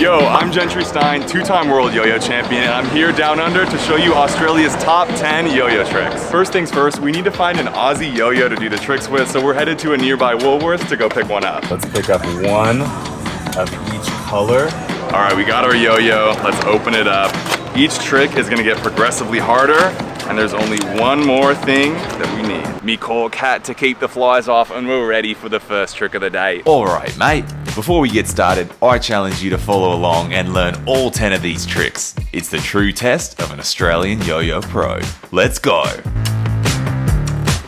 Yo, I'm Gentry Stein, two-time world yo-yo champion, and I'm here down under to show you Australia's top 10 yo-yo tricks. First things first, we need to find an Aussie yo-yo to do the tricks with, so we're headed to a nearby Woolworths to go pick one up. Let's pick up one of each color. All right, we got our yo-yo. Let's open it up. Each trick is gonna get progressively harder, and there's only one more thing that we need. Me cork hat to keep the flies off, and we're ready for the first trick of the day. All right, mate. Before we get started, I challenge you to follow along and learn all 10 of these tricks. It's the true test of an Australian yo-yo pro. Let's go.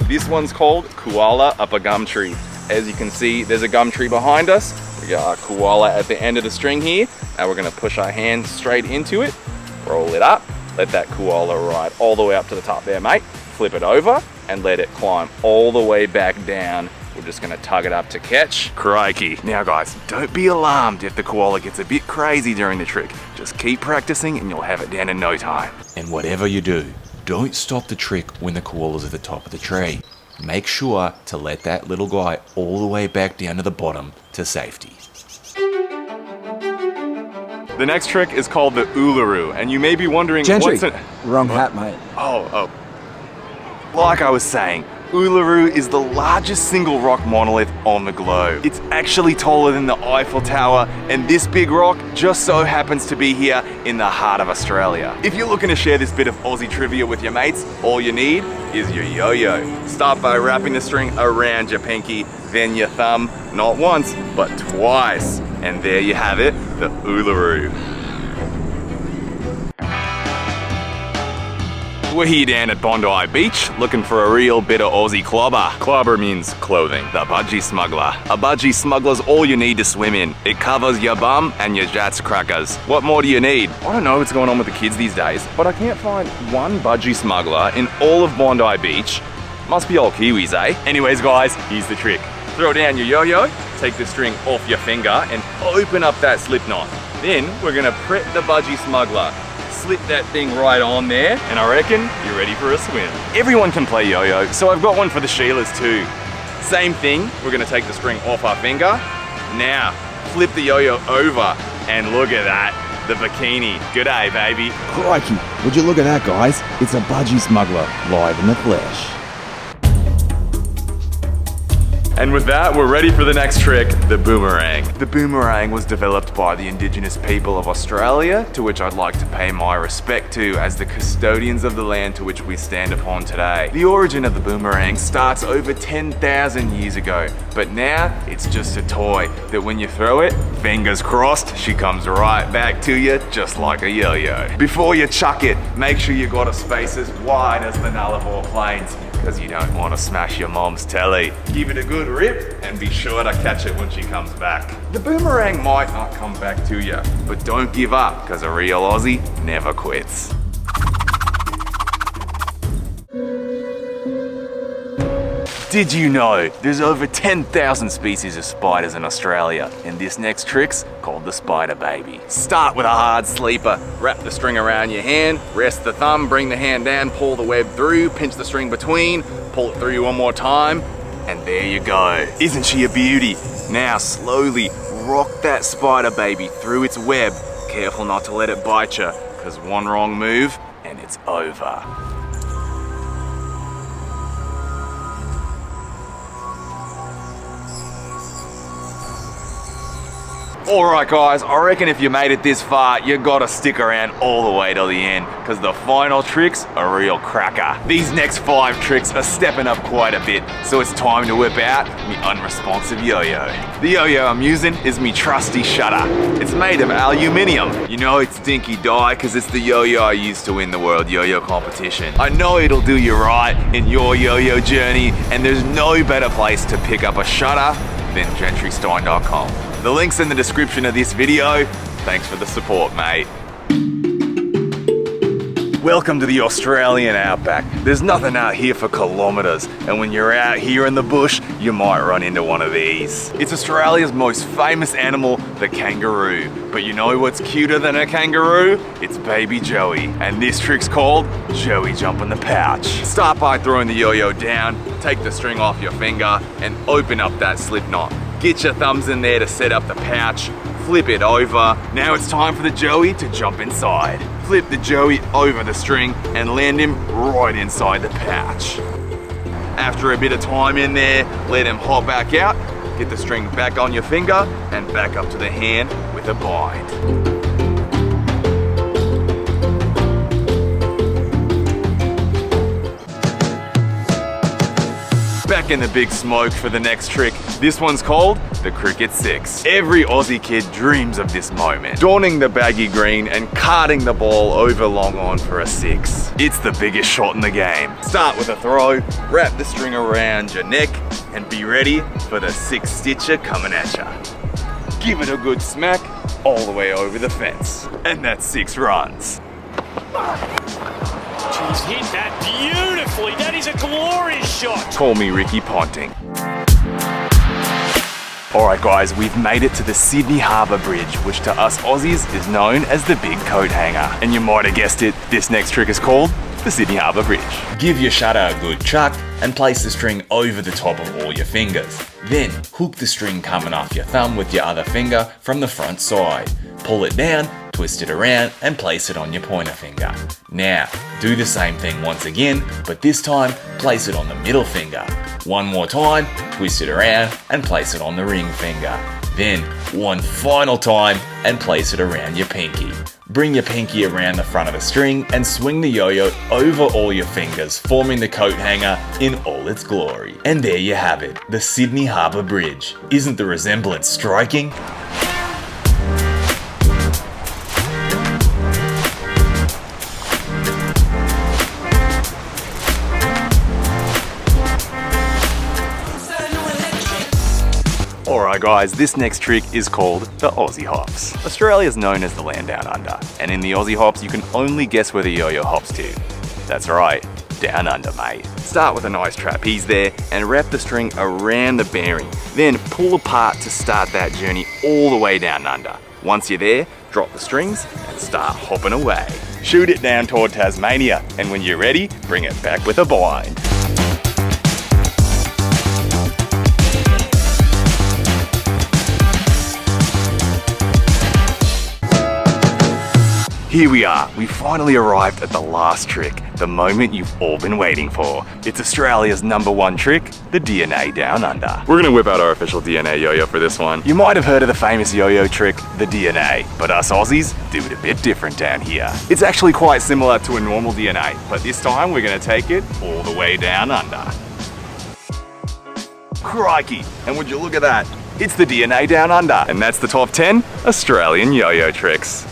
This one's called Koala up a gum tree. As you can see, there's a gum tree behind us. We got our koala at the end of the string here. Now we're gonna push our hand straight into it, roll it up, let that koala ride all the way up to the top there, mate. Flip it over and let it climb all the way back down. We're just gonna tug it up to catch. Crikey. Now guys, don't be alarmed if the koala gets a bit crazy during the trick. Just keep practicing and you'll have it down in no time. And whatever you do, don't stop the trick when the koala's at the top of the tree. Make sure to let that little guy all the way back down to the bottom to safety. The next trick is called the Oolaroo, and you may be wondering Gentry. what's it? Wrong hat, mate. Oh. Like I was saying, Oolaroo is the largest single rock monolith on the globe. It's actually taller than the Eiffel Tower, and this big rock just so happens to be here in the heart of Australia. If you're looking to share this bit of Aussie trivia with your mates, all you need is your yo-yo. Start by wrapping the string around your pinky, then your thumb, not once, but twice. And there you have it, the Oolaroo. We're here down at Bondi Beach, looking for a real bit of Aussie clobber. Clobber means clothing. The Budgy Smuggler. A Budgy Smuggler's all you need to swim in. It covers your bum and your jats crackers. What more do you need? I don't know what's going on with the kids these days, but I can't find one Budgy Smuggler in all of Bondi Beach. Must be all Kiwis, eh? Anyways guys, here's the trick. Throw down your yo-yo, take the string off your finger and open up that slip knot. Then we're gonna prep the Budgy Smuggler. Slip that thing right on there, and I reckon you're ready for a swim. Everyone can play yo-yo, so I've got one for the Sheilas too. Same thing, we're gonna take the string off our finger. Now, flip the yo-yo over, and look at that, the bikini. G'day, baby. Crikey, would you look at that, guys? It's a Budgy Smuggler, live in the flesh. And with that, we're ready for the next trick, the Boomerang. The Boomerang was developed by the Indigenous people of Australia, to which I'd like to pay my respect to as the custodians of the land to which we stand upon today. The origin of the Boomerang starts over 10,000 years ago, but now it's just a toy that when you throw it, fingers crossed, she comes right back to you just like a yo-yo. Before you chuck it, make sure you got a space as wide as the Nullarbor Plains, because you don't want to smash your mom's telly. Give it a good rip and be sure to catch it when she comes back. The boomerang might not come back to you, but don't give up, because a real Aussie never quits. Did you know there's over 10,000 species of spiders in Australia, and this next trick's called the spider baby. Start with a hard sleeper. Wrap the string around your hand, rest the thumb, bring the hand down, pull the web through, pinch the string between, pull it through one more time, and there you go. Isn't she a beauty? Now slowly rock that spider baby through its web. Careful not to let it bite you, because one wrong move and it's over. Alright guys, I reckon if you made it this far, you gotta stick around all the way to the end, because the final trick's a real cracker. These next 5 tricks are stepping up quite a bit, so it's time to whip out me unresponsive yo-yo. The yo-yo I'm using is me trusty shutter. It's made of aluminium. You know it's dinky dye because it's the yo-yo I used to win the World Yo-Yo competition. I know it'll do you right in your yo-yo journey, and there's no better place to pick up a shutter than gentrystein.com. The link's in the description of this video. Thanks for the support, mate. Welcome to the Australian outback. There's nothing out here for kilometres, and when you're out here in the bush, you might run into one of these. It's Australia's most famous animal, the kangaroo. But you know what's cuter than a kangaroo? It's baby Joey, and this trick's called Joey Jump in the Pouch. Start by throwing the yo-yo down, take the string off your finger, and open up that slip knot. Get your thumbs in there to set up the pouch, flip it over. Now it's time for the joey to jump inside. Flip the joey over the string and land him right inside the pouch. After a bit of time in there, let him hop back out, get the string back on your finger and back up to the hand with a bind. Back in the big smoke for the next trick. This one's called the Cricket 6. Every Aussie kid dreams of this moment. Donning the baggy green and carting the ball over long on for a 6. It's the biggest shot in the game. Start with a throw, wrap the string around your neck and be ready for the 6-stitcher coming at ya. Give it a good smack all the way over the fence. And that's 6 runs. He's hit that beautifully. That is a glorious shot. Call me Ricky Ponting. Alright guys, we've made it to the Sydney Harbour Bridge, which to us Aussies is known as the Big Coat Hanger. And you might have guessed it, this next trick is called the Sydney Harbour Bridge. Give your shutter a good chuck and place the string over the top of all your fingers. Then hook the string coming off your thumb with your other finger from the front side. Pull it down, twist it around and place it on your pointer finger. Now, do the same thing once again, but this time place it on the middle finger. One more time, twist it around and place it on the ring finger. Then, one final time and place it around your pinky. Bring your pinky around the front of the string and swing the yo-yo over all your fingers, forming the coat hanger in all its glory. And there you have it, the Sydney Harbour Bridge. Isn't the resemblance striking? Alright guys, this next trick is called the Aussie Hops. Australia is known as the land down under, and in the Aussie Hops you can only guess where the yo-yo hops to. That's right, down under mate. Start with a nice trapeze there and wrap the string around the bearing. Then pull apart to start that journey all the way down under. Once you're there, drop the strings and start hopping away. Shoot it down toward Tasmania, and when you're ready, bring it back with a bind. Here we are, we finally arrived at the last trick, the moment you've all been waiting for. It's Australia's #1 trick, the DNA Down Under. We're gonna whip out our official DNA yo-yo for this one. You might have heard of the famous yo-yo trick, the DNA, but us Aussies do it a bit different down here. It's actually quite similar to a normal DNA, but this time we're gonna take it all the way down under. Crikey, and would you look at that? It's the DNA Down Under, and that's the top 10 Australian yo-yo tricks.